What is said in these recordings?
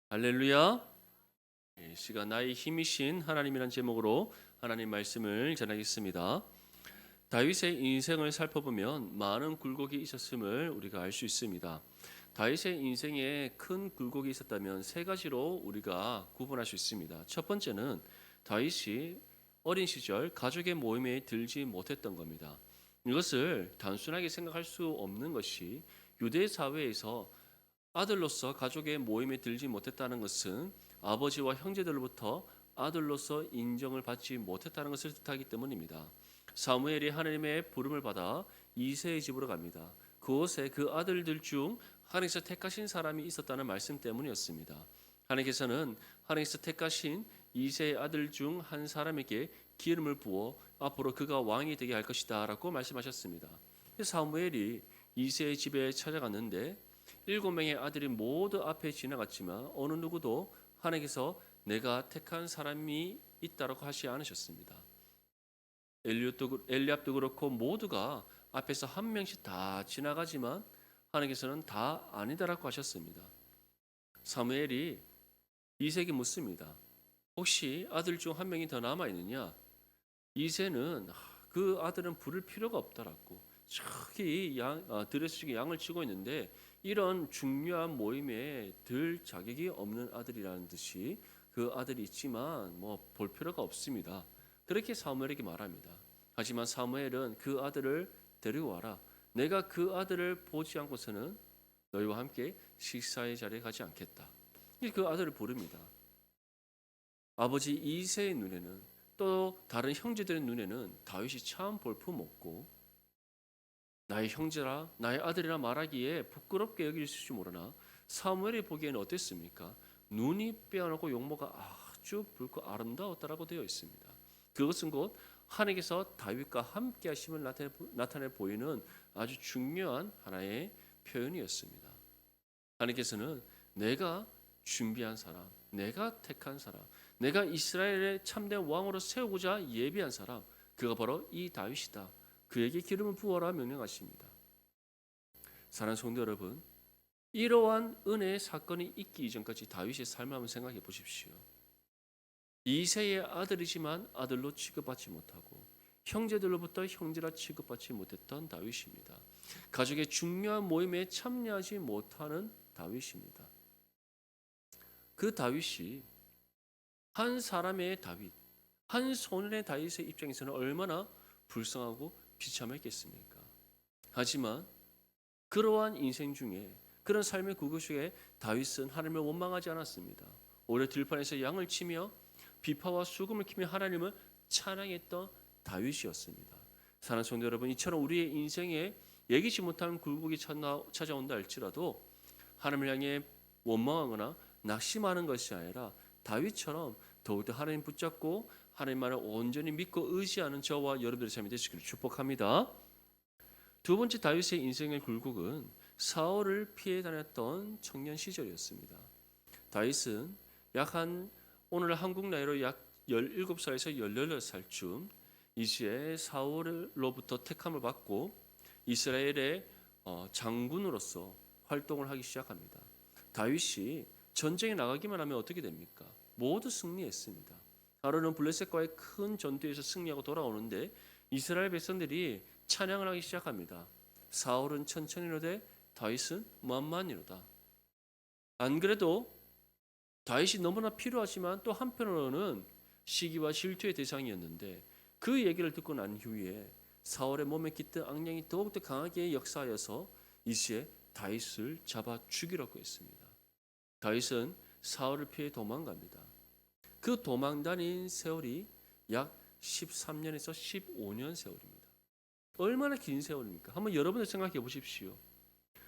할렐루야. 시간 나의 힘이신 하나님이란 제목으로 하나님 말씀을 전하겠습니다. 다윗의 인생을 살펴보면 많은 굴곡이 있었음을 우리가 알 수 있습니다. 다윗의 인생에 큰 굴곡이 있었다면 세 가지로 우리가 구분할 수 있습니다. 첫 번째는 다윗이 어린 시절 가족의 모임에 들지 못했던 겁니다. 이것을 단순하게 생각할 수 없는 것이 유대 사회에서 아들로서 가족의 모임에 들지 못했다는 것은 아버지와 형제들로부터 아들로서 인정을 받지 못했다는 것을 뜻하기 때문입니다. 사무엘이 하나님의 부름을 받아 이새의 집으로 갑니다. 그곳에 그 아들들 중 하나님께서 택하신 사람이 있었다는 말씀 때문이었습니다. 하나님께서는 하나님께서 택하신 이새의 아들 중 한 사람에게 기름을 부어 앞으로 그가 왕이 되게 할 것이다 라고 말씀하셨습니다. 사무엘이 이새의 집에 찾아갔는데 7명의 아들이 모두 앞에 지나갔지만 어느 누구도 하나님께서 내가 택한 사람이 있다고 하지 않으셨습니다. 엘리압도 그렇고 모두가 앞에서 한 명씩 다 지나가지만 하나님께서는 다 아니다라고 하셨습니다. 사무엘이 이새에게 묻습니다. 혹시 아들 중 한 명이 더 남아 있느냐? 이새는 그 아들은 부를 필요가 없다라고 저기 들에서 양을 치고 있는데 이런 중요한 모임에 들 자격이 없는 아들이라는 듯이 그 아들이 있지만 뭐 볼 필요가 없습니다. 그렇게 사무엘에게 말합니다. 하지만 사무엘은 그 아들을 데리고 와라. 내가 그 아들을 보지 않고서는 너희와 함께 식사의 자리에 가지 않겠다. 그 아들을 부릅니다. 아버지 이새의 눈에는 또 다른 형제들의 눈에는 다윗이 참 볼품없고 나의 형제라 나의 아들이라 말하기에 부끄럽게 여길지 모르나 사무엘이 보기에는 어땠습니까? 눈이 빼어나고 용모가 아주 붉고 아름다웠다라고 되어 있습니다. 그것은 곧 하나님께서 다윗과 함께 하심을 나타내 보이는 아주 중요한 하나의 표현이었습니다. 하나님께서는 내가 준비한 사람, 내가 택한 사람, 내가 이스라엘의 참된 왕으로 세우고자 예비한 사람, 그가 바로 이 다윗이다. 그에게 기름을 부어라 명령하십니다. 사랑하는 성도 여러분, 이러한 은혜의 사건이 있기 이전까지 다윗의 삶을 한번 생각해 보십시오. 이새의 아들이지만 아들로 취급받지 못하고 형제들로부터 형제라 취급받지 못했던 다윗입니다. 가족의 중요한 모임에 참여하지 못하는 다윗입니다. 그 다윗이 한 사람의 다윗, 한 소년의 다윗의 입장에서는 얼마나 불쌍하고 비참했겠습니까? 하지만 그러한 인생 중에 그런 삶의 구조 중에 다윗은 하나님을 원망하지 않았습니다. 오히려 들판에서 양을 치며 비파와 수금을 키며 하나님을 찬양했던 다윗이었습니다. 사랑하는 성도 여러분, 이처럼 우리의 인생에 예기치 못한 굴곡이 찾아온다 할지라도 하나님을 향해 원망하거나 낙심하는 것이 아니라 다윗처럼 더욱더 하나님 붙잡고 하나님만을 온전히 믿고 의지하는 저와 여러분들의 삶이 되시기를 축복합니다. 두 번째 다윗의 인생의 굴곡은 사울을 피해 다녔던 청년 시절이었습니다. 다윗은 오늘 한국 나이로 약 17살에서 18살쯤 이시에 사울로부터 택함을 받고 이스라엘의 장군으로서 활동을 하기 시작합니다. 다윗이 전쟁에 나가기만 하면 어떻게 됩니까? 모두 승리했습니다. 하루는 블레셋과의 큰 전투에서 승리하고 돌아오는데 이스라엘 백성들이 찬양을 하기 시작합니다. 사울은 천천히로되 다윗은 만만히로다. 안 그래도 다윗이 너무나 필요하지만 또 한편으로는 시기와 질투의 대상이었는데 그 얘기를 듣고 난 후에 사울의 몸에 깃든 악령이 더욱더 강하게 역사하여서 이시에 다윗을 잡아 죽이려고 했습니다. 다윗은 사울을 피해 도망갑니다. 그 도망다닌 세월이 약 13년에서 15년 세월입니다. 얼마나 긴 세월입니까? 한번 여러분들 생각해 보십시오.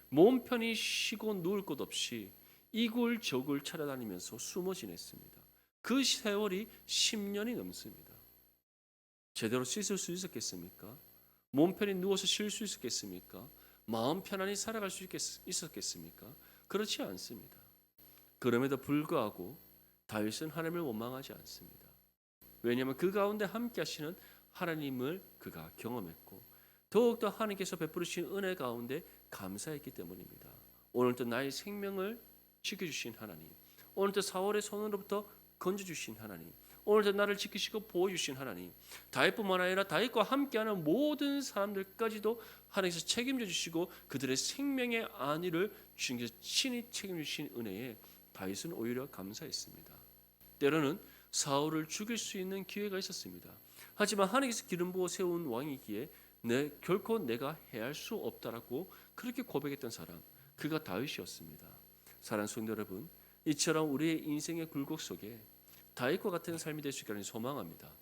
몸 편히 쉬고 누울 곳 없이 이굴저굴 찾아다니면서 숨어 지냈습니다. 그 세월이 10년이 넘습니다. 제대로 씻을 수 있었겠습니까? 몸 편히 누워서 쉴 수 있었겠습니까? 마음 편안히 살아갈 수 있었겠습니까? 그렇지 않습니다. 그럼에도 불구하고 다윗은 하나님을 원망하지 않습니다. 왜냐하면 그 가운데 함께 하시는 하나님을 그가 경험했고 더욱더 하나님께서 베푸르신 은혜 가운데 감사했기 때문입니다. 오늘도 나의 생명을 지켜주신 하나님, 오늘도 사울의 손으로부터 건져주신 하나님, 오늘도 나를 지키시고 보호주신 하나님, 다윗뿐만 아니라 다윗과 함께하는 모든 사람들까지도 하나님께서 책임져 주시고 그들의 생명의 안위를 주님께서 친히 책임져 주신 은혜에 다윗은 오히려 감사했습니다. 때로는 사울을 죽일 수 있는 기회가 있었습니다. 하지만 하나님께서 기름 부어 세운 왕이기에 결코 내가 해할 수 없다라고 그렇게 고백했던 사람, 그가 다윗이었습니다. 사랑하는 성도 여러분, 이처럼 우리의 인생의 굴곡 속에 다윗과 같은 삶이 될 수 있기를 소망합니다.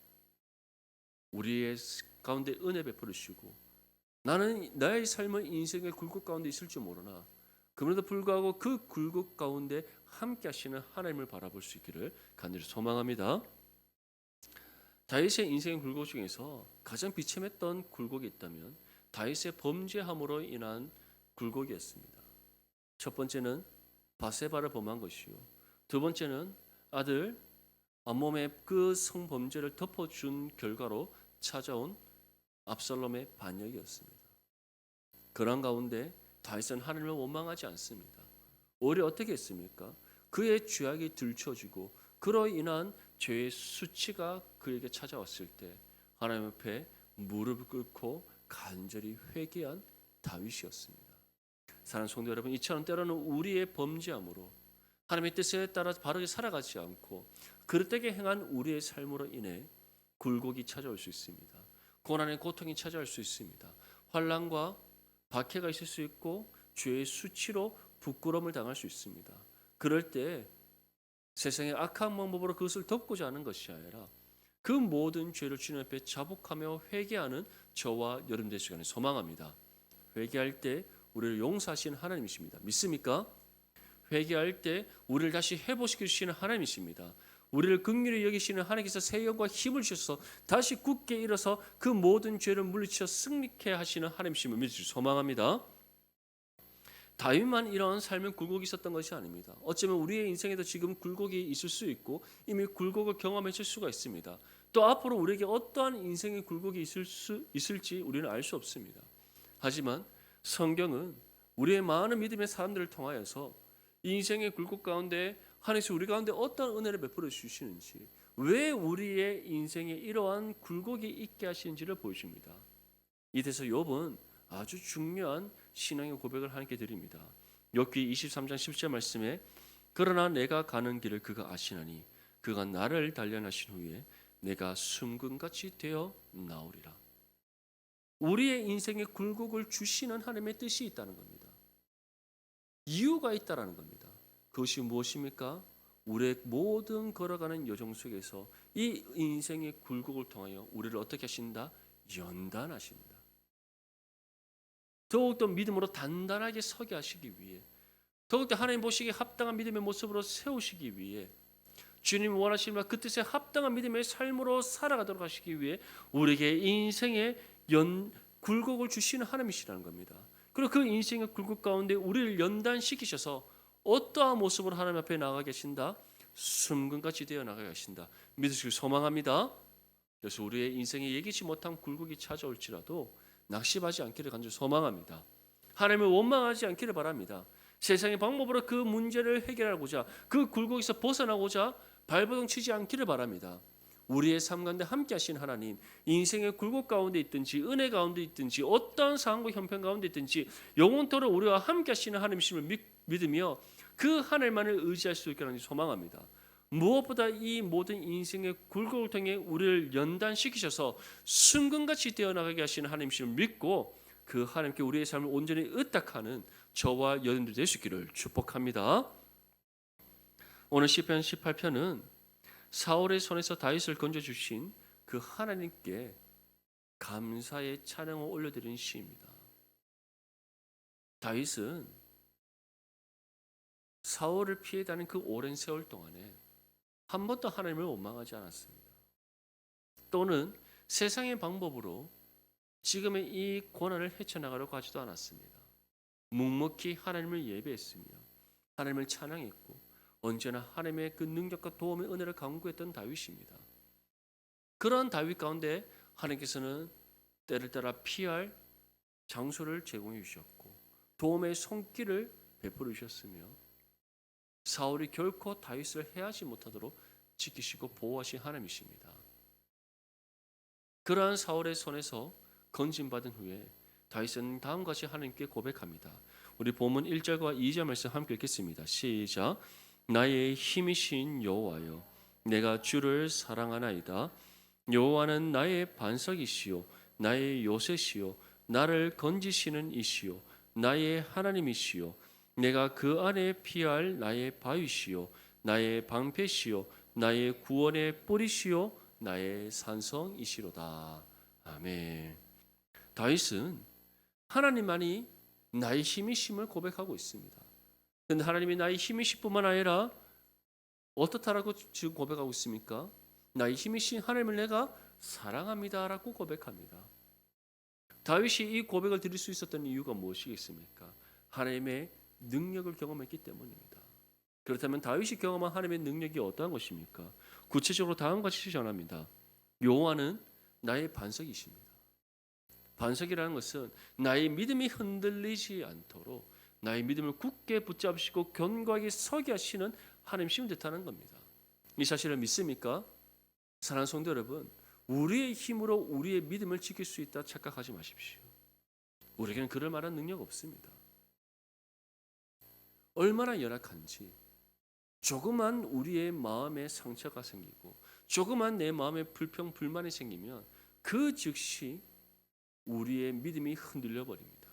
우리의 가운데 은혜 베풀어 주시고, 나는 나의 삶은 인생의 굴곡 가운데 있을지 모르나 그럼에도 불구하고 그 굴곡 가운데 함께 하시는 하나님을 바라볼 수 있기를 간절히 소망합니다. 다윗의 인생의 굴곡 중에서 가장 비참했던 굴곡이 있다면 다윗의 범죄함으로 인한 굴곡이었습니다. 첫 번째는 바세바를 범한 것이요, 두 번째는 아들 암몬의 그 성범죄를 덮어준 결과로 찾아온 압살롬의 반역이었습니다. 그런 가운데 다윗은 하나님을 원망하지 않습니다. 오히려 어떻게 했습니까? 그의 죄악이 들춰지고 그로 인한 죄의 수치가 그에게 찾아왔을 때 하나님 앞에 무릎을 꿇고 간절히 회개한 다윗이었습니다. 사랑하는 성도 여러분, 이처럼 때로는 우리의 범죄함으로 하나님의 뜻에 따라 바르게 살아가지 않고 그릇되게 행한 우리의 삶으로 인해 굴곡이 찾아올 수 있습니다. 고난의 고통이 찾아올 수 있습니다. 환난과 박해가 있을 수 있고 죄의 수치로 부끄러움을 당할 수 있습니다. 그럴 때 세상의 악한 방법으로 그것을 덮고자 하는 것이 아니라 그 모든 죄를 주님 앞에 자복하며 회개하는 저와 여러분 될 시간을 소망합니다. 회개할 때 우리를 용서하시는 하나님이십니다. 믿습니까? 회개할 때 우리를 다시 회복시켜 주시는 하나님이십니다. 우리를 긍휼히 여기시는 하나님께서 새 영과 힘을 주셔서 다시 굳게 일어서 그 모든 죄를 물리쳐 승리케 하시는 하나님이심을 믿으시기 소망합니다. 다윗만 이런 삶의 굴곡이 있었던 것이 아닙니다. 어쩌면 우리의 인생에도 지금 굴곡이 있을 수 있고 이미 굴곡을 경험했을 수가 있습니다. 또 앞으로 우리에게 어떠한 인생의 굴곡이 있을지 우리는 알 수 없습니다. 하지만 성경은 우리의 많은 믿음의 사람들을 통하여서 인생의 굴곡 가운데 하나님께서 우리 가운데 어떤 은혜를 베풀어 주시는지, 왜 우리의 인생에 이러한 굴곡이 있게 하시는지를 보여줍니다. 이래서 욥은 아주 중요한 신앙의 고백을 하나님께 드립니다. 욥기 23장 10절 말씀에 그러나 내가 가는 길을 그가 아시나니 그가 나를 단련하신 후에 내가 숨금같이 되어 나오리라. 우리의 인생에 굴곡을 주시는 하나님의 뜻이 있다는 겁니다. 이유가 있다라는 겁니다. 그것이 무엇입니까? 우리의 모든 걸어가는 여정 속에서 이 인생의 굴곡을 통하여 우리를 어떻게 하신다? 연단하신다. 더욱더 믿음으로 단단하게 서게 하시기 위해, 더욱더 하나님 보시기에 합당한 믿음의 모습으로 세우시기 위해, 주님 원하시는 그 뜻에 합당한 믿음의 삶으로 살아가도록 하시기 위해 우리에게 인생의 굴곡을 주시는 하나님이시라는 겁니다. 그리고 그 인생의 굴곡 가운데 우리를 연단시키셔서 어떠한 모습으로 하나님 앞에 나가게 하신다? 숨금같이 되어 나가게 하신다. 믿으시길 소망합니다. 그래서 우리의 인생에 예기치 못한 굴곡이 찾아올지라도 낙심하지 않기를 간절히 소망합니다. 하나님을 원망하지 않기를 바랍니다. 세상의 방법으로 그 문제를 해결하고자, 그 굴곡에서 벗어나고자 발버둥 치지 않기를 바랍니다. 우리의 삶 가운데 함께 하신 하나님, 인생의 굴곡 가운데 있든지 은혜 가운데 있든지 어떠한 상황과 형편 가운데 있든지 영원토록 우리와 함께 하시는 하나님이심을 믿으며 그 하나님만을 의지할 수 있기를 소망합니다. 무엇보다 이 모든 인생의 굴곡을 통해 우리를 연단시키셔서 순금같이 되어나가게 하시는 하나님이심을 믿고 그 하나님께 우리의 삶을 온전히 의탁하는 저와 여러분들 될 수 있기를 축복합니다. 오늘 시편 18편은 사울의 손에서 다윗을 건져주신 그 하나님께 감사의 찬양을 올려드리는 시입니다. 다윗은 사울을 피해 다닌 그 오랜 세월 동안에 한 번도 하나님을 원망하지 않았습니다. 또는 세상의 방법으로 지금의 이 고난을 헤쳐나가려고 하지도 않았습니다. 묵묵히 하나님을 예배했으며 하나님을 찬양했고 언제나 하나님의 그 능력과 도움의 은혜를 간구했던 다윗입니다. 그런 다윗 가운데 하나님께서는 때를 따라 피할 장소를 제공해 주셨고 도움의 손길을 베풀어 주셨으며 사울이 결코 다윗을 해하지 못하도록 지키시고 보호하신 하나님이십니다. 그러한 사울의 손에서 건진받은 후에 다윗은 다음과 같이 하나님께 고백합니다. 우리 본문 1절과 2절 말씀 함께 읽겠습니다. 시작. 나의 힘이신 여호와여, 내가 주를 사랑하나이다. 여호와는 나의 반석이시요 나의 요새시요 나를 건지시는 이시요 나의 하나님이시요 내가 그 안에 피할 나의 바위시요 나의 방패시요 나의 구원의 뿌리시요 나의 산성이시로다. 아멘. 다윗은 하나님만이 나의 힘이심을 고백하고 있습니다. 그런데 하나님이 나의 힘이실 뿐만 아니라 어떻다라고 지금 고백하고 있습니까? 나의 힘이신 하나님을 내가 사랑합니다라고 고백합니다. 다윗이 이 고백을 드릴 수 있었던 이유가 무엇이겠습니까? 하나님의 능력을 경험했기 때문입니다. 그렇다면 다윗이 경험한 하나님의 능력이 어떠한 것입니까? 구체적으로 다음과 같이 전합니다. 여호와는 나의 반석이십니다. 반석이라는 것은 나의 믿음이 흔들리지 않도록 나의 믿음을 굳게 붙잡으시고 견고하게 서게 하시는 하나님이심을 뜻하는 겁니다. 이 사실을 믿습니까? 사랑하는 성도 여러분, 우리의 힘으로 우리의 믿음을 지킬 수 있다 착각하지 마십시오. 우리에게는 그럴 만한 능력 없습니다. 얼마나 연약한지, 조그만 우리의 마음에 상처가 생기고 조그만 내 마음에 불평, 불만이 생기면 그 즉시 우리의 믿음이 흔들려 버립니다.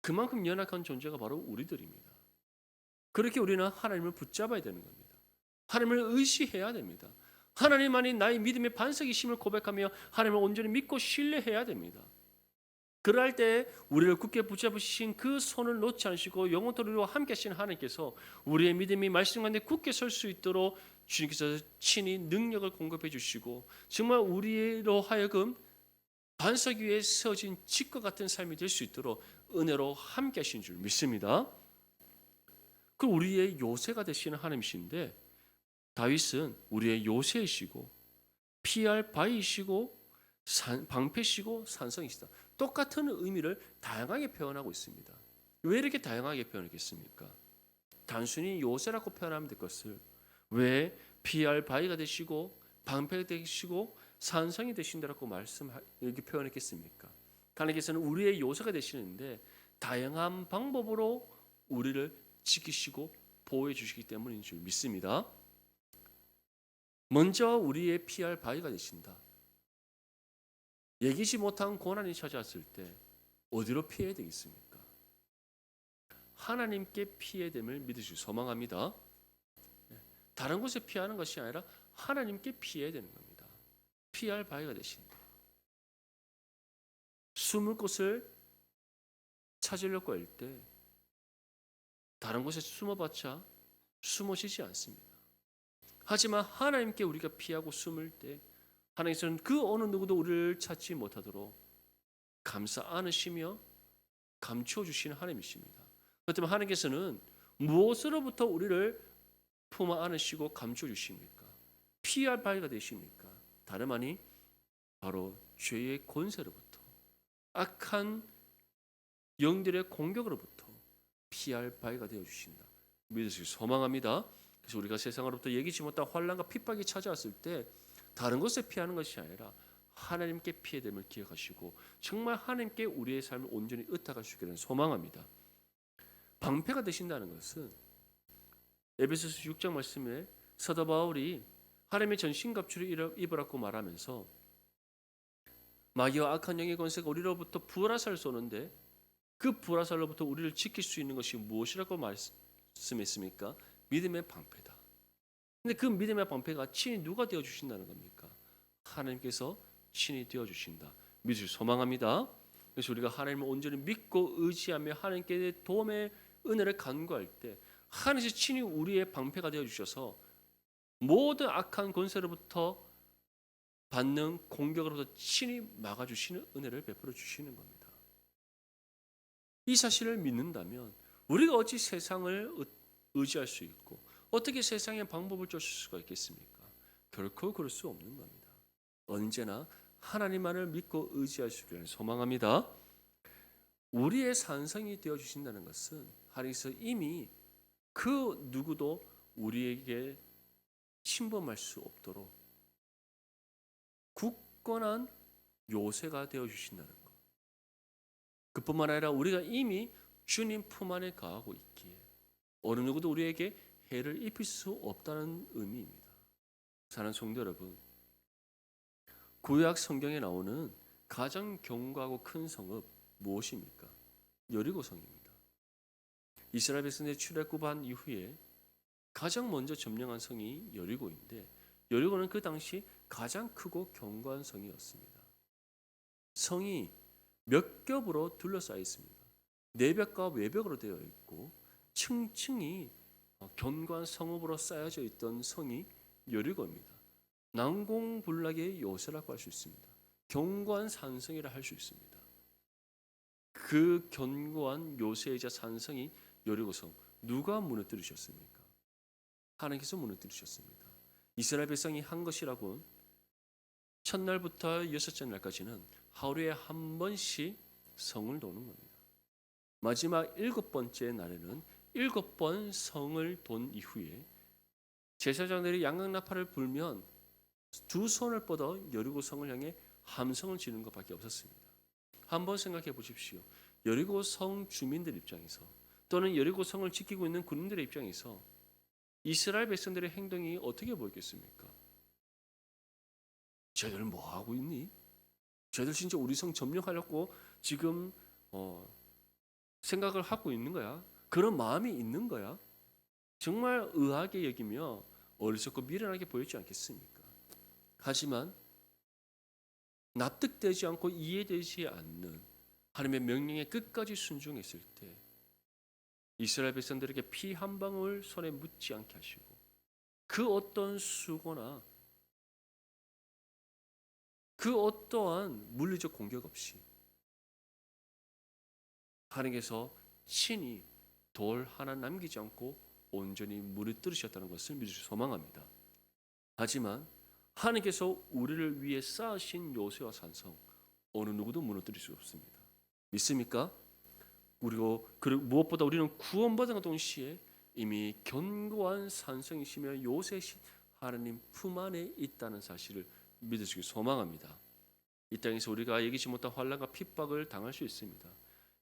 그만큼 연약한 존재가 바로 우리들입니다. 그렇게 우리는 하나님을 붙잡아야 되는 겁니다. 하나님을 의지해야 됩니다. 하나님만이 나의 믿음의 반석이심을 고백하며 하나님을 온전히 믿고 신뢰해야 됩니다. 그럴 때 우리를 굳게 붙잡으신 그 손을 놓지 않으시고 영원토록 우리와 함께 하신 하나님께서 우리의 믿음이 말씀 가운데 굳게 설 수 있도록 주님께서 친히 능력을 공급해 주시고 정말 우리로 하여금 반석 위에 세워진 집과 같은 삶이 될 수 있도록 은혜로 함께 하신 줄 믿습니다. 그 우리의 요새가 되시는 하나님이신데 다윗은 우리의 요새이시고 피할 바위이시고 방패시고 산성이시다. 똑같은 의미를 다양하게 표현하고 있습니다. 왜 이렇게 다양하게 표현했겠습니까? 단순히 요새라고 표현하면 될 것을 왜 피할 바위가 되시고 방패가 되시고 산성이 되신다라고 이렇게 표현했겠습니까? 하나님께서는 우리의 요새가 되시는데 다양한 방법으로 우리를 지키시고 보호해 주시기 때문인 줄 믿습니다. 먼저 우리의 피할 바위가 되신다. 예기치 못한 고난이 찾아왔을 때 어디로 피해야 되겠습니까? 하나님께 피해야 됨을 믿으시고 소망합니다. 다른 곳에 피하는 것이 아니라 하나님께 피해야 되는 겁니다. 피할 바위가 되신다. 숨을 곳을 찾으려고 할 때 다른 곳에 숨어봤자 숨어지지 않습니다. 하지만 하나님께 우리가 피하고 숨을 때 하나님께서는 그 어느 누구도 우리를 찾지 못하도록 감싸 안으시며 감추어 주시는 하나님이십니다. 그렇다면 하나님께서는 무엇으로부터 우리를 품어 안으시고 감추어 주십니까? 피할 바위가 되십니까? 다름 아니 바로 죄의 권세로부터 악한 영들의 공격으로부터 피할 바위가 되어 주신다. 믿으시기 소망합니다. 그래서 우리가 세상으로부터 예기치 못한 환난과 핍박이 찾아왔을 때 다른 곳에 피하는 것이 아니라 하나님께 피해야 됨을 기억하시고 정말 하나님께 우리의 삶을 온전히 의탁할 수 있기를 소망합니다. 방패가 되신다는 것은 에베소서 6장 말씀에 사도 바울이 하나님의 전신갑주를 입으라고 말하면서 마귀와 악한 영의 권세가 우리로부터 불화살을 쏘는데 그 불화살로부터 우리를 지킬 수 있는 것이 무엇이라고 말씀했습니까? 믿음의 방패다. 근데 그 믿음의 방패가 친히 누가 되어 주신다는 겁니까? 하나님께서 친히 되어 주신다. 믿으실 소망합니다. 그래서 우리가 하나님을 온전히 믿고 의지하며 하나님께 도움의 은혜를 간구할 때 하나님께서 친히 우리의 방패가 되어 주셔서 모든 악한 권세로부터 받는 공격으로부터 친히 막아주시는 은혜를 베풀어 주시는 겁니다. 이 사실을 믿는다면 우리가 어찌 세상을 의지할 수 있고 어떻게 세상의 방법을 쫓을 수가 있겠습니까? 결코 그럴 수 없는 겁니다. 언제나 하나님만을 믿고 의지할 수 있기를 소망합니다. 우리의 산성이 되어 주신다는 것은 하나님께서 이미 그 누구도 우리에게 침범할 수 없도록 굳건한 요새가 되어 주신다는 것. 그뿐만 아니라 우리가 이미 주님 품 안에 거하고 있기에 어느 누구도 우리에게 해를 입힐 수 없다는 의미입니다. 사랑하는 성도 여러분, 구약 성경에 나오는 가장 견고하고 큰 성읍 무엇입니까? 여리고성입니다. 이스라엘 백성들이 출애굽한 이후에 가장 먼저 점령한 성이 여리고인데, 여리고는 그 당시 가장 크고 견고한 성이었습니다. 성이 몇 겹으로 둘러싸여 있습니다. 내벽과 외벽으로 되어 있고 층층이 견고한 성읍으로 쌓여져 있던 성이 여리고입니다. 난공불락의 요새라고 할 수 있습니다. 견고한 산성이라 할 수 있습니다. 그 견고한 요새이자 산성이 여리고성, 누가 무너뜨리셨습니까? 하나님께서 무너뜨리셨습니다. 이스라엘 백성이 한 것이라곤 첫날부터 여섯째 날까지는 하루에 한 번씩 성을 도는 겁니다. 마지막 7번째 날에는 7번 성을 돈 이후에 제사장들이 양각나팔을 불면 두 손을 뻗어 여리고성을 향해 함성을 지르는 것밖에 없었습니다. 한번 생각해 보십시오. 여리고성 주민들 입장에서 또는 여리고성을 지키고 있는 군인들의 입장에서 이스라엘 백성들의 행동이 어떻게 보였겠습니까? 쟤들 뭐 하고 있니? 쟤들 진짜 우리 성 점령하려고 지금 생각을 하고 있는 거야? 그런 마음이 있는 거야? 정말 의아하게 여기며 어리석고 미련하게 보였지 않겠습니까? 하지만 납득되지 않고 이해되지 않는 하나님의 명령에 끝까지 순종했을 때 이스라엘 백성들에게 피 한 방울 손에 묻지 않게 하시고 그 어떤 수고나 그 어떠한 물리적 공격 없이 하나님께서 친히 돌 하나 남기지 않고 온전히 무너뜨리셨다는 것을 믿을 수 소망합니다. 하지만 하나님께서 우리를 위해 쌓으신 요새와 산성 어느 누구도 무너뜨릴 수 없습니다. 믿습니까? 그리고 무엇보다 우리는 구원받은 동시에 이미 견고한 산성이시며 요새신 하나님 품 안에 있다는 사실을 믿으시기 소망합니다. 이 땅에서 우리가 예기치 못한 환난과 핍박을 당할 수 있습니다.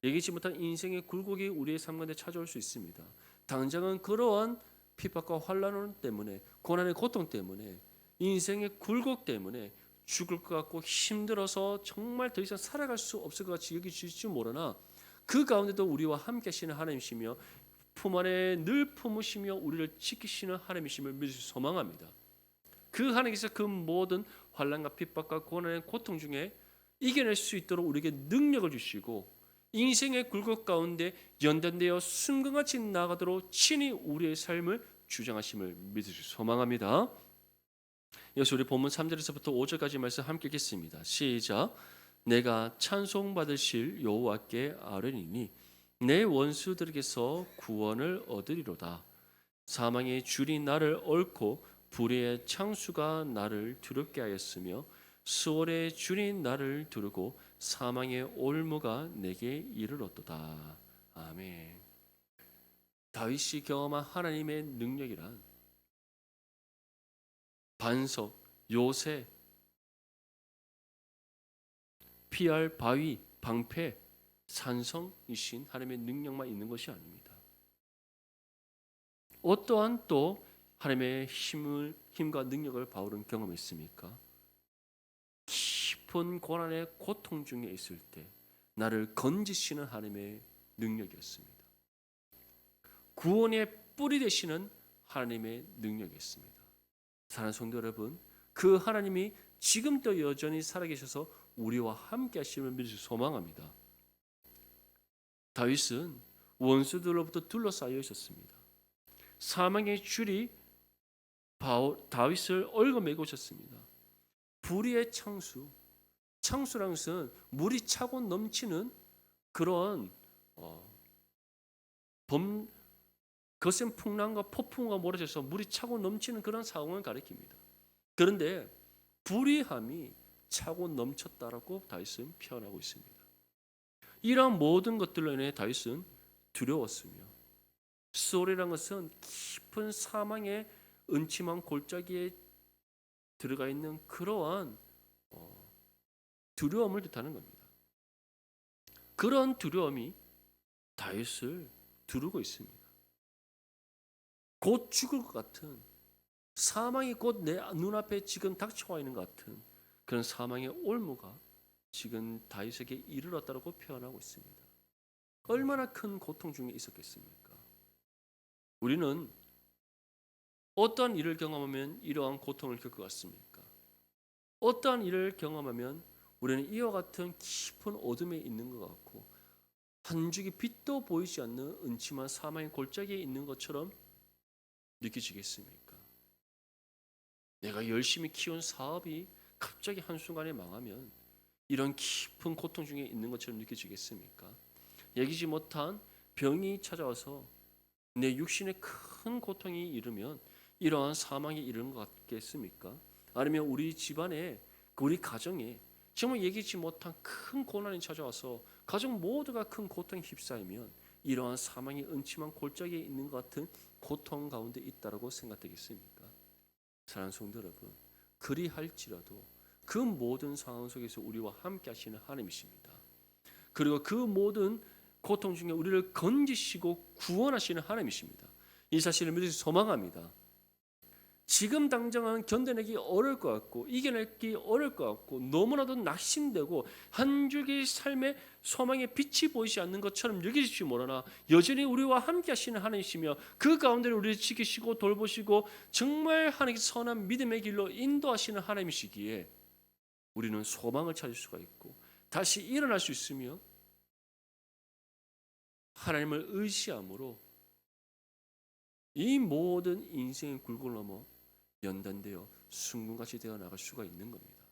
예기치 못한 인생의 굴곡이 우리의 삶 가운데 찾아올 수 있습니다. 당장은 그러한 핍박과 환난 때문에 고난의 고통 때문에 인생의 굴곡 때문에 죽을 것 같고 힘들어서 정말 더 이상 살아갈 수 없을 것 같이 여기질지 모르나 그 가운데도 우리와 함께 하시는 하나님이시며 품 안에 늘 품으시며 우리를 지키시는 하나님이심을 믿을 수 소망합니다. 그 하나님께서 그 모든 환난과 핍박과 고난의 고통 중에 이겨낼 수 있도록 우리에게 능력을 주시고 인생의 굴곡 가운데 연단되어 순금같이 나가도록 친히 우리의 삶을 주장하심을 믿을 수 소망합니다. 여기서 우리 본문 3절에서부터 5절까지 말씀 함께 읽겠습니다. 시작. 내가 찬송받으실 여호와께 아뢰니니 내 원수들에게서 구원을 얻으리로다. 사망의 줄이 나를 얽고 불의의 창수가 나를 두렵게 하였으며 수월의 줄이 나를 두르고 사망의 올무가 내게 이르렀도다. 아멘. 다윗이 경험한 하나님의 능력이란 반석, 요새, 피할 바위, 방패, 산성이신 하나님의 능력만 있는 것이 아닙니다. 어떠한 또 하나님의 힘과 능력을 바울은 경험했습니까? 깊은 고난의 고통 중에 있을 때 나를 건지시는 하나님의 능력이었습니다. 구원의 뿌리 되시는 하나님의 능력이었습니다. 사랑하는 성도 여러분, 그 하나님이 지금도 여전히 살아계셔서 우리와 함께 하심을 믿을 수 소망합니다. 다윗은 원수들로부터 둘러싸여 있었습니다. 사망의 줄이 다윗을 얽어매고 있었습니다. 불의의 창수라는 것은 물이 차고 넘치는 그런 거센 풍랑과 폭풍과 몰아쳐서 물이 차고 넘치는 그런 상황을 가리킵니다. 그런데 불의함이 차고 넘쳤다라고 다윗은 표현하고 있습니다. 이러한 모든 것들로 인해 다윗은 두려웠으며 수월이라는 것은 깊은 사망의 은침한 골짜기에 들어가 있는 그러한 두려움을 뜻하는 겁니다. 그런 두려움이 다윗을 두르고 있습니다. 곧 죽을 것 같은, 사망이 곧 내 눈앞에 지금 닥쳐와 있는 것 같은 그런 사망의 올무가 지금 다윗에게 이르렀다고 표현하고 있습니다. 얼마나 큰 고통 중에 있었겠습니까? 우리는 어떠한 일을 경험하면 이러한 고통을 겪을 것 같습니까? 어떠한 일을 경험하면 우리는 이와 같은 깊은 어둠에 있는 것 같고 한 줄기 빛도 보이지 않는 은침한 사망의 골짜기에 있는 것처럼 느껴지겠습니까? 내가 열심히 키운 사업이 갑자기 한순간에 망하면 이런 깊은 고통 중에 있는 것처럼 느껴지겠습니까? 여기지 못한 병이 찾아와서 내 육신에 큰 고통이 이르면 이러한 사망에 이르는 것 같겠습니까? 아니면 우리 집안에, 우리 가정에 정말 얘기지 못한 큰 고난이 찾아와서 가족 모두가 큰 고통에 휩싸이면 이러한 사망의 은침한 골짜기에 있는 것 같은 고통 가운데 있다라고 생각되겠습니까? 사랑하는 성도 여러분, 그리할지라도 그 모든 상황 속에서 우리와 함께 하시는 하나님이십니다. 그리고 그 모든 고통 중에 우리를 건지시고 구원하시는 하나님이십니다. 이 사실을 믿으시 소망합니다. 지금 당장은 견뎌내기 어려울 것 같고 이겨내기 어려울 것 같고 너무나도 낙심되고 한 줄기 삶의 소망의 빛이 보이지 않는 것처럼 여기실지 모르나 여전히 우리와 함께 하시는 하나님이시며 그 가운데를 우리를 지키시고 돌보시고 정말 하나님께서 선한 믿음의 길로 인도하시는 하나님이시기에 우리는 소망을 찾을 수가 있고 다시 일어날 수 있으며 하나님을 의지함으로 이 모든 인생의 굴곡을 넘어 연단되어 순금같이 되어 나갈 수가 있는 겁니다.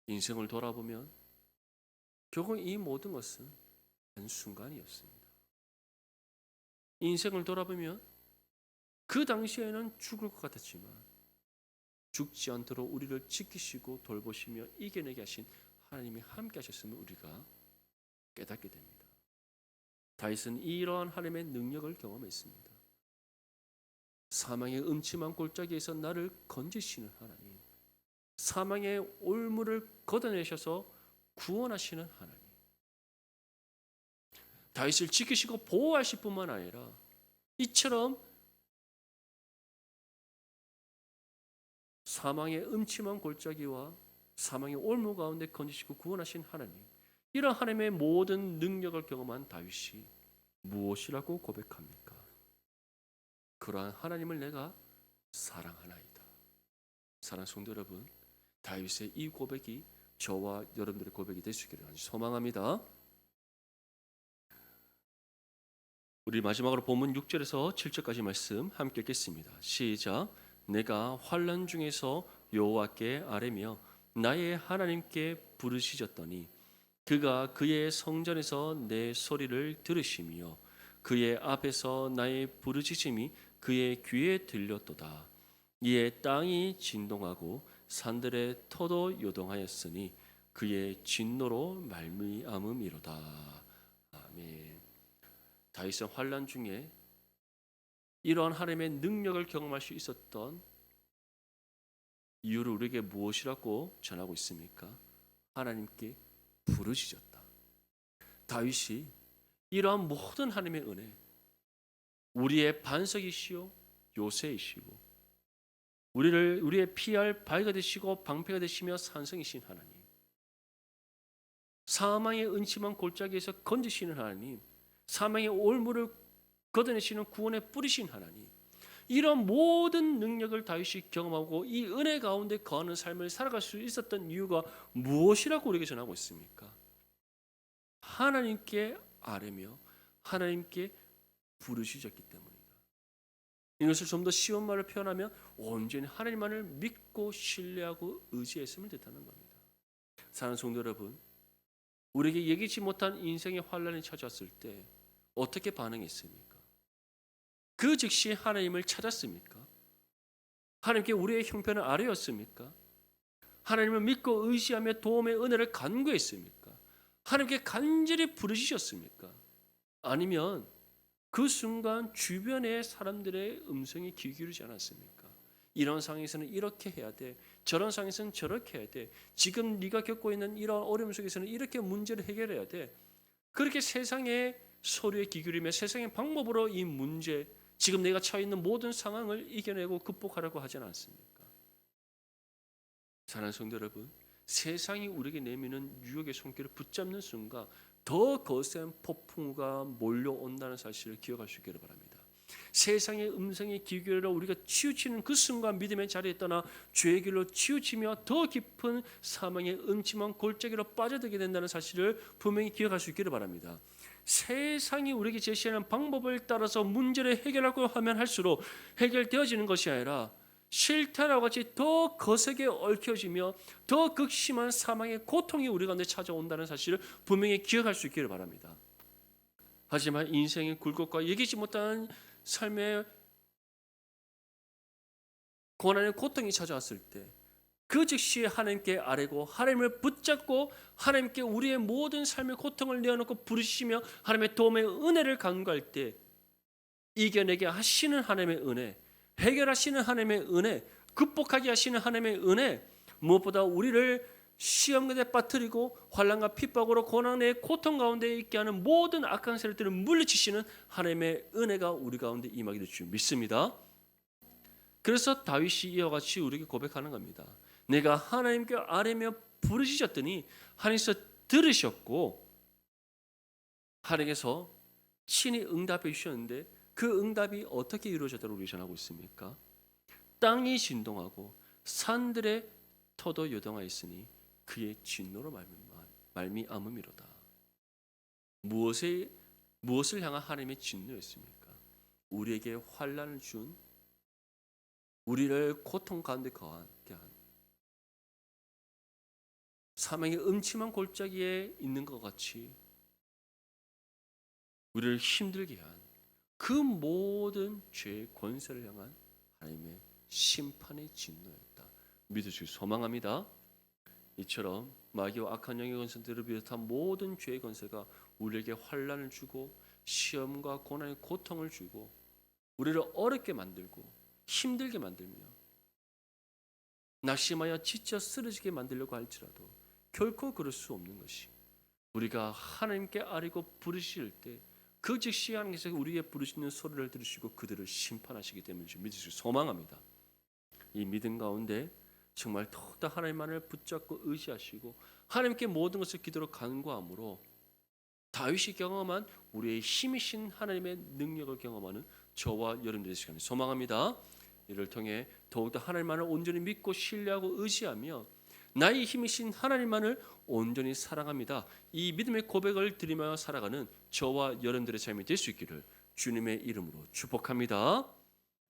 인생을 돌아보면 결국 이 모든 것은 한순간이었습니다. 인생을 돌아보면 그 당시에는 죽을 것 같았지만 죽지 않도록 우리를 지키시고 돌보시며 이겨내게 하신 하나님이 함께 하셨음을 우리가 깨닫게 됩니다. 다윗은 이러한 하나님의 능력을 경험했습니다. 사망의 음침한 골짜기에서 나를 건지시는 하나님, 사망의 올무를 걷어내셔서 구원하시는 하나님, 다윗을 지키시고 보호하실 뿐만 아니라 이처럼 사망의 음침한 골짜기와 사망의 올무 가운데 건지시고 구원하신 하나님, 이런 하나님의 모든 능력을 경험한 다윗이 무엇이라고 고백합니까? 그러한 하나님을 내가 사랑하나이다. 사랑하는 성도 여러분, 다윗의 이 고백이 저와 여러분들의 고백이 되시기를 소망합니다. 우리 마지막으로 본문 6절에서 7절까지 말씀 함께 읽겠습니다. 시작. 내가 환난 중에서 여호와께 아뢰며 나의 하나님께 부르짖었더니 그가 그의 성전에서 내 소리를 들으시며 그의 앞에서 나의 부르짖음이 그의 귀에 들렸도다. 이에 땅이 진동하고 산들의 터도 요동하였으니 그의 진노로 말미암음이로다. 아멘. 다윗은 환난 중에 이러한 하나님의 능력을 경험할 수 있었던 이유를 우리에게 무엇이라고 전하고 있습니까? 하나님께 부르짖었다. 다윗이 이러한 모든 하나님의 은혜, 우리의 반석이시요 요새이시고 우리의 피할 바위가 되시고 방패가 되시며 산성이신 하나님, 사망의 은침한 골짜기에서 건지시는 하나님, 사망의 올무를 걷어내시는 구원의 뿌리신 하나님, 이런 모든 능력을 다윗이 경험하고 이 은혜 가운데 거하는 삶을 살아갈 수 있었던 이유가 무엇이라고 우리에게 전하고 있습니까? 하나님께 아뢰며 하나님께 부르짖었기 때문이다. 이것을 좀 더 쉬운 말을 표현하면 온전히 하나님만을 믿고 신뢰하고 의지했음을 뜻하는 겁니다. 사랑하는 성도 여러분, 우리에게 예기치 못한 인생의 환란이 찾아왔을 때 어떻게 반응했습니까? 그 즉시 하나님을 찾았습니까? 하나님께 우리의 형편을 아뢰었습니까? 하나님을 믿고 의지하며 도움의 은혜를 간구했습니까? 하나님께 간절히 부르짖었습니까? 아니면 그 순간 주변의 사람들의 음성이 귀 기울이지 않았습니까? 이런 상황에서는 이렇게 해야 돼. 저런 상황에서는 저렇게 해야 돼. 지금 네가 겪고 있는 이런 어려움 속에서는 이렇게 문제를 해결해야 돼. 그렇게 세상의 소리에 귀 기울이며 세상의 방법으로 이 문제, 지금 내가 처해 있는 모든 상황을 이겨내고 극복하라고 하지 않습니까? 사랑하는 성도 여러분, 세상이 우리에게 내미는 유혹의 손길을 붙잡는 순간 더 거센 폭풍우가 몰려온다는 사실을 기억할 수 있기를 바랍니다. 세상의 음성에 귀 기울여 우리가 치우치는 그 순간 믿음의 자리에 떠나 죄의 길로 치우치며 더 깊은 사망의 음침한 골짜기로 빠져들게 된다는 사실을 분명히 기억할 수 있기를 바랍니다. 세상이 우리에게 제시하는 방법을 따라서 문제를 해결하고 하면 할수록 해결되어지는 것이 아니라 실타라와 같이 더 거세게 얽혀지며 더 극심한 사망의 고통이 우리 가운데 찾아온다는 사실을 분명히 기억할 수 있기를 바랍니다. 하지만 인생의 굴곡과 예기치 못한 삶의 고난의 고통이 찾아왔을 때 그 즉시 하나님께 아뢰고 하나님을 붙잡고 하나님께 우리의 모든 삶의 고통을 내어놓고 부르시며 하나님의 도움의 은혜를 간구할 때 이겨내게 하시는 하나님의 은혜, 해결하시는 하나님의 은혜, 극복하게 하시는 하나님의 은혜, 무엇보다 우리를 시험 가운데 빠뜨리고 환난과 핍박으로 고난의 고통 가운데 있게 하는 모든 악한 세력들을 물리치시는 하나님의 은혜가 우리 가운데 임하게 될 줄 믿습니다. 그래서 다윗이 이와 같이 우리에게 고백하는 겁니다. 내가 하나님께 아뢰며 부르짖었더니 하나님께서 들으셨고 하나님께서 친히 응답해 주셨는데 그 응답이 어떻게 이루어졌다고 우리 전하고 있습니까? 땅이 진동하고 산들의 터도 요동하였으니 그의 진노로 말미암음이로다. 무엇을 향한 하나님의 진노였습니까? 우리에게 환난을 준, 우리를 고통 가운데 거하게 한, 사망의 음침한 골짜기에 있는 것 같이 우리를 힘들게 한 그 모든 죄의 권세를 향한 하나님의 심판의 진노였다. 믿으시기 소망합니다. 이처럼 마귀와 악한 영의 권세들을 비롯한 모든 죄의 권세가 우리에게 환난을 주고 시험과 고난의 고통을 주고 우리를 어렵게 만들고 힘들게 만들며 낙심하여 지쳐 쓰러지게 만들려고 할지라도 결코 그럴 수 없는 것이 우리가 하나님께 아뢰고 부르실 때 그 즉시 하나님께서 우리의 부르시는 소리를 들으시고 그들을 심판하시기 때문에 믿으시기 소망합니다. 이 믿음 가운데 정말 더욱더 하나님만을 붙잡고 의지하시고 하나님께 모든 것을 기도로 간구함으로 다윗이 경험한 우리의 힘이신 하나님의 능력을 경험하는 저와 여러분들의 시간을 소망합니다. 이를 통해 더욱더 하나님만을 온전히 믿고 신뢰하고 의지하며 나의 힘이신 하나님만을 온전히 사랑합니다. 이 믿음의 고백을 드리며 살아가는 저와 여러분들의 삶이 될 수 있기를 주님의 이름으로 축복합니다.